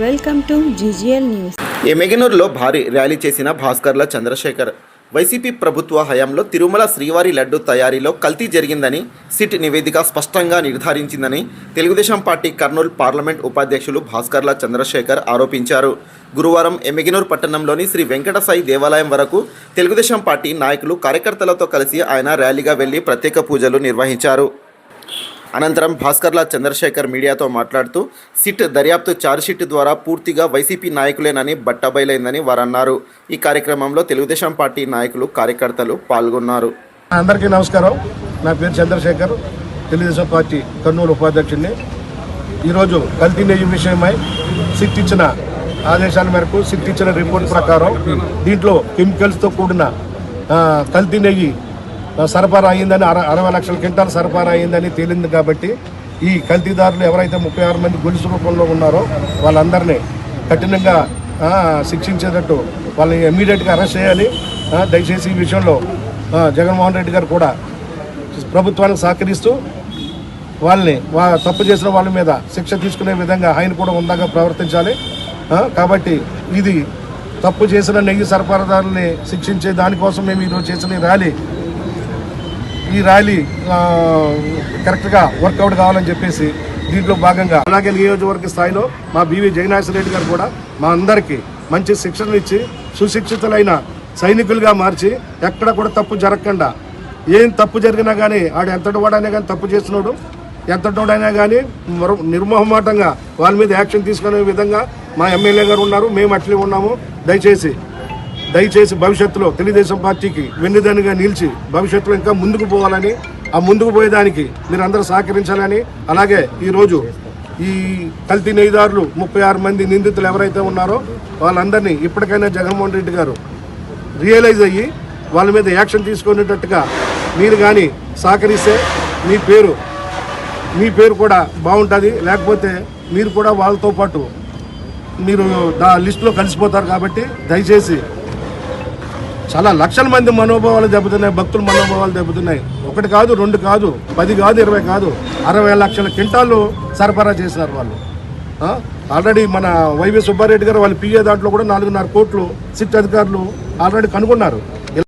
Welcome to GGL news. ఎమ్మెగనూరులో భారీ rally చేసిన భాస్కర్ల చంద్రశేఖర్. వైసీపీ ప్రభుత్వ హయాంలో తిరుమల శ్రీవారి లడ్డు తయారీలో కల్తీ జరిగిందని సిట్ నివేదిక స్పష్టంగా నిర్ధారించిందని తెలుగుదేశం పార్టీ కర్నూలు పార్లమెంట్ ఉపాధ్యక్షులు భాస్కర్ల చంద్రశేఖర్ ఆరోపించారు. గురువారం ఎమ్మెగనూరు పట్టణంలోని శ్రీ వెంకట సాయి దేవాలయం వరకు తెలుగుదేశం పార్టీ నాయకులు కార్యకర్తలతో కలిసి ఆయన ర్యాలీగా వెళ్లి ప్రత్యేక పూజలు నిర్వహించారు. అనంతరం భాస్కర్ల చంద్రశేఖర్ మీడియాతో మాట్లాడుతూ సిట్ దర్యాప్తు ఛార్జ్షీట్ ద్వారా పూర్తిగా వైసీపీ నాయకులేనని బట్టబయలైందని వారన్నారు. ఈ కార్యక్రమంలో తెలుగుదేశం పార్టీ నాయకులు కార్యకర్తలు పాల్గొన్నారు. అందరికీ నమస్కారం. నా పేరు చంద్రశేఖర్, తెలుగుదేశం పార్టీ కర్నూలు ఉపాధ్యక్షుడిని. ఈరోజు కల్తీ నెయ్యి విషయమై సిట్ ఇచ్చిన ఆదేశాల మేరకు, సిట్ ఇచ్చిన రిపోర్ట్ ప్రకారం దీంట్లో కెమికల్స్తో కూడిన కల్తీ నెయ్యి సరఫరా అయ్యిందని 60 లక్షల క్వింటాలు సరఫరా అయ్యిందని తేలింది. కాబట్టి ఈ కల్తీదారులు ఎవరైతే 36 మంది గొలుసు రూపంలో ఉన్నారో వాళ్ళందరినీ కఠినంగా శిక్షించేటట్టు వాళ్ళని ఇమ్మీడియట్గా అరెస్ట్ చేయాలి. దయచేసి ఈ విషయంలో జగన్మోహన్ రెడ్డి గారు కూడా ప్రభుత్వానికి సహకరిస్తూ వాళ్ళని తప్పు చేసిన వాళ్ళ మీద శిక్ష తీసుకునే విధంగా ఆయన కూడా ఉందాగా ప్రవర్తించాలి. కాబట్టి ఇది తప్పు చేసిన నెయ్యి సరఫరాదారుల్ని శిక్షించే దానికోసం మేము ఈరోజు చేసిన ఈ ర్యాలీ కరెక్ట్గా వర్కౌట్ కావాలని చెప్పేసి దీంట్లో భాగంగా అలాగే నియోజకవర్గ స్థాయిలో మా బివి జగన్నాథ్ రెడ్డి గారు కూడా మా అందరికీ మంచి శిక్షణ ఇచ్చి సుశిక్షితులైన సైనికులుగా మార్చి ఎక్కడ కూడా తప్పు జరగకుండా, ఏం తప్పు జరిగినా కానీ ఆడు ఎంతటి వాడైనా కానీ తప్పు చేస్తున్నాడు ఎంతటోడైనా కానీ నిర్మోహమాటంగా వాళ్ళ మీద యాక్షన్ తీసుకునే విధంగా మా ఎమ్మెల్యే గారు ఉన్నారు, మేము అట్లే ఉన్నాము. దయచేసి భవిష్యత్తులో తెలుగుదేశం పార్టీకి వెన్నుదన్నుగా నిలిచి భవిష్యత్తులో ఇంకా ముందుకు పోవాలని, ఆ ముందుకు పోయేదానికి మీరు అందరూ సహకరించాలని, అలాగే ఈరోజు ఈ కల్తీ నెయ్యిదారులు 36 మంది నిందితులు ఎవరైతే ఉన్నారో వాళ్ళందరినీ ఇప్పటికైనా జగన్మోహన్ రెడ్డి గారు రియలైజ్ అయ్యి వాళ్ళ మీద యాక్షన్ తీసుకునేటట్టుగా మీరు కానీ సహకరిస్తే మీ పేరు కూడా బాగుంటుంది. లేకపోతే మీరు కూడా వాళ్ళతో పాటు మీరు లిస్టులో కలిసిపోతారు. కాబట్టి దయచేసి చాలా లక్షల మంది మనోభావాలు దెబ్బతున్నాయి, భక్తుల మనోభావాలు దెబ్బతున్నాయి. 1 కాదు, 2 కాదు, 10 కాదు, 20 కాదు, 60 లక్షల క్వింటాలు సరఫరా చేసినారు వాళ్ళు. ఆల్రెడీ మన వైవి సుబ్బారెడ్డి గారు వాళ్ళ పిఏ దాంట్లో కూడా 4.5 కోట్లు సిట్ అధికారులు ఆల్రెడీ కనుగొన్నారు.